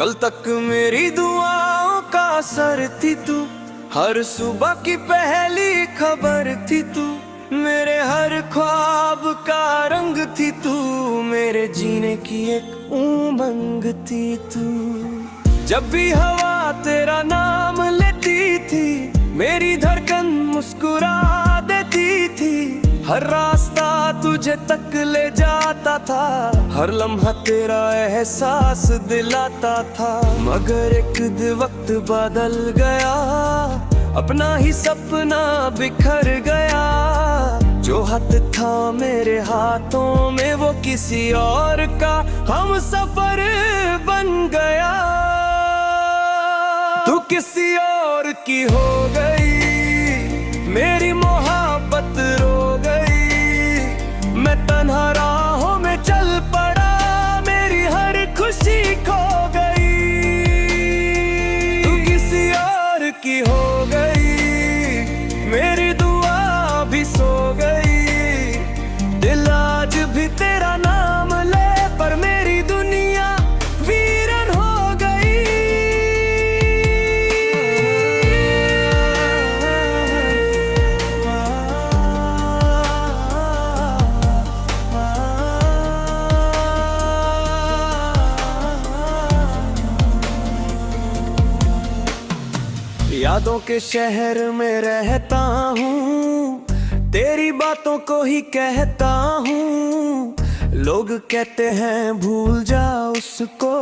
कल तक मेरी दुआओं का असर थी तू, हर सुबह की पहली खबर थी तू, मेरे हर ख्वाब का रंग थी तू, मेरे जीने की एक उमंग थी तू। जब भी हवा तेरा नाम लेती थी, मेरी धड़कन मुस्कुरा देती थी, हर रास्ता तुझे तक ले जाता था, हर लम्हा तेरा एहसास दिलाता था। मगर एक वक्त बदल गया, अपना ही सपना बिखर गया, जो हाथ था मेरे हाथों में वो किसी और का हम सफर बन गया। तू किसी और की हो गई, मेरी मोहब्बत रो गई, मैं तन्हा राहों में चल पड़ा, मेरी हर खुशी खो गई। तू किसी और की हो गई, मेरी दुआ भी सो गई, दिल आज भी तेरा नाम ले, पर मेरी दुनिया वीरन हो गई। यादों के शहर में रहता हूँ, तेरी बातों को ही कहता हूँ, लोग कहते हैं भूल जा उसको,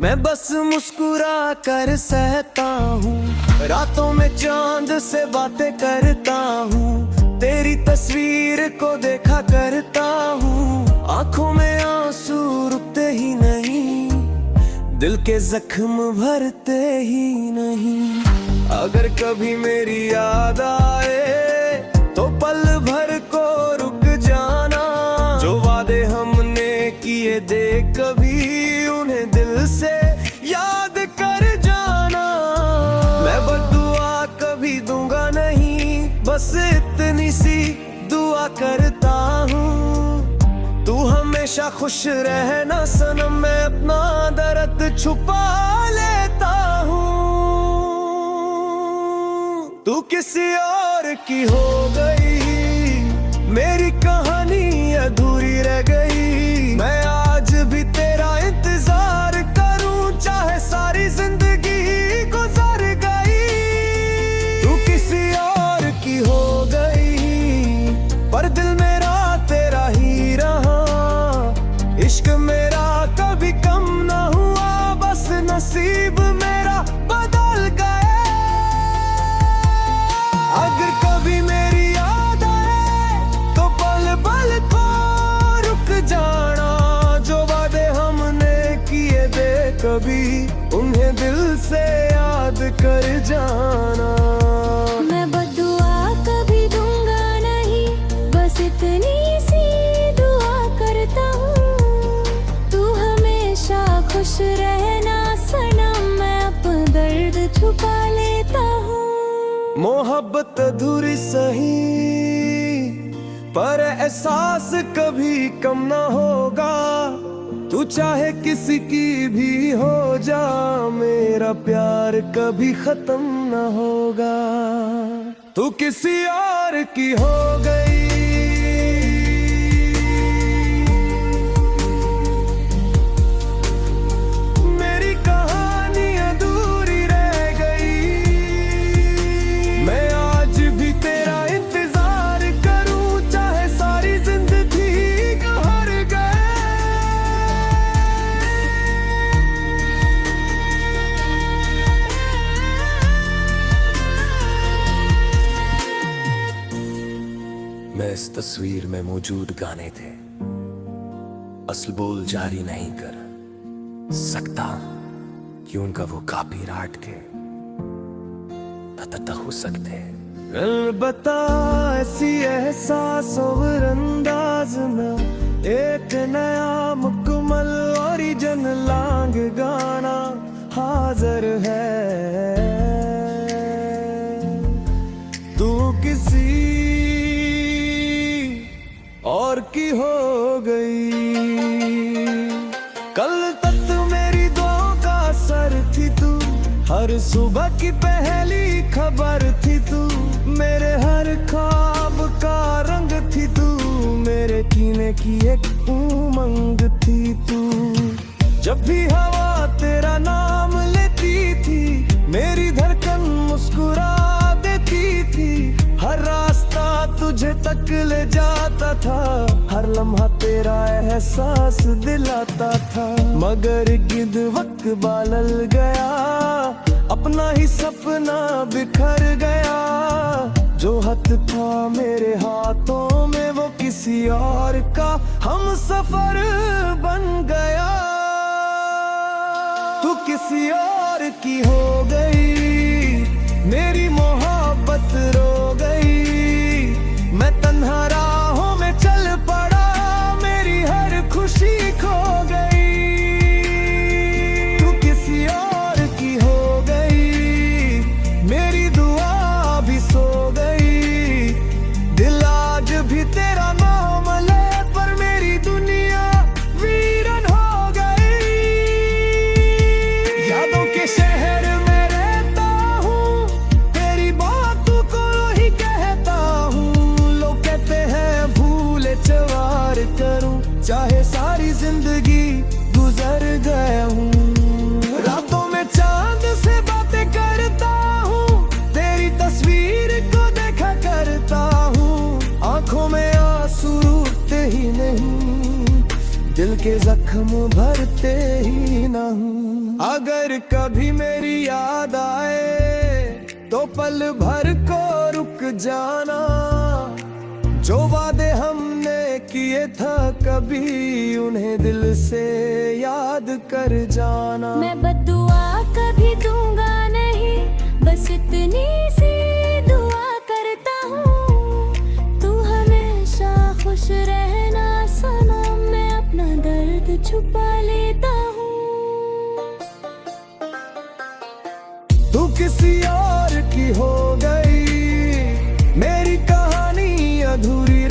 मैं बस मुस्कुरा कर सहता हूँ। रातों में चांद से बातें करता हूँ, तेरी तस्वीर को देखा करता हूँ, आंखों में आंसू रुकते ही नहीं, दिल के जख्म भरते ही नहीं। अगर कभी मेरी याद आए तो पल भर को रुक जाना, जो वादे हमने किए दे कभी उन्हें दिल से याद कर जाना। मैं बद्दुआ कभी दूंगा नहीं, बस इतनी सी दुआ करता हूँ, तू हमेशा खुश रहना सनम, मैं अपना दर्द छुपा लेता हूँ। तू किसी और की हो गई, मेरी कहानी अधूरी रह गई, मैं आज भी तेरा इंतजार करूं, चाहे सारी जिंदगी गुजर गई। तू किसी और की हो गई, पर दिल मेरा तेरा ही रहा, इश्क मेरा कभी कम ना हुआ, बस नसीब मेरा बदल गया। अगर कभी मेरी याद आए तो पल पल को रुक जाना, जो वादे हमने किए दे कभी उन्हें दिल से याद कर जाना। मैं बद्दुआ कभी दूंगा नहीं, बस इतनी सी दुआ करता हूँ, तू हमेशा खुश रहना सनम, मैं अपना दर्द छुपा लेता हूँ। मोहब्बत अधूरी सही, पर एहसास कभी कम ना होगा, तू चाहे किसी की भी हो जा, मेरा प्यार कभी खत्म ना होगा। तू किसी और की हो गई, मेरी कहानी अधूरी रह गई, मैं आज भी तेरा इंतजार करूं, चाहे सारी जिंदगी हार गए। मैं इस तस्वीर में मौजूद गाने थे, असल बोल जारी नहीं कर सकता, कि उनका वो कॉपीराइट के पता हो सकते। अलबत्ता ऐसी एहसास और अंदाज में एक नया मुकम्मल ओरिजिन लांग गाना हाजिर है। तू किसी और की हो गई, कल तक मेरी दुआओं का असर हर सुबह की पहली खबर थी तू, मेरे हर ख्वाब का रंग थी तू, मेरे जीने की एक उमंग थी तू। जब भी हवा तेरा नाम लेती थी, मेरी धड़कन मुस्कुरा देती थी। हर रास्ता तुझे तक ले जाता था, हर लम्हा तेरा एहसास दिलाता था। मगर गिद्ध वक्त बादल गया, अपना ही सपना बिखर गया। जो हथ था मेरे हाथों में वो किसी और का हम सफर बन गया। तू किसी और की हो गई, मेरी मोहब्बत रो गई। मैं तन्हा राहों में चल पड़ा, मेरी हर खुशी खो गई। तू किसी और की हो गई, मेरी दुआ भी सो गई। दिल आज भी तेरा नाम ले, पर मेरी दुनिया वीरन हो गई। यादों के शहर में रहता हूँ, तेरी बातों को ही कहता हूँ। लोग कहते हैं भूले चवार करूँ, चाहे सारी जिंदगी गुजर गया हूँ। रातों में चांद से बातें करता हूँ, तेरी तस्वीर को देखा करता हूँ। आंखों में आंसू रुकते ही नहीं, दिल के जख्म भरते ही ना हूँ। अगर कभी मेरी याद आए तो पल भर को रुक जाना। जो वादे हमने किए था कभी, उन्हें दिल से याद कर जाना। मैं बद्दुआ कभी दूंगा नहीं, बस इतनी सी दुआ करता हूँ। तू हमेशा खुश रहना सनम, मैं अपना दर्द छुपा लेता हूँ। तू किसी और की हो गई, मेरी कहानी अधूरी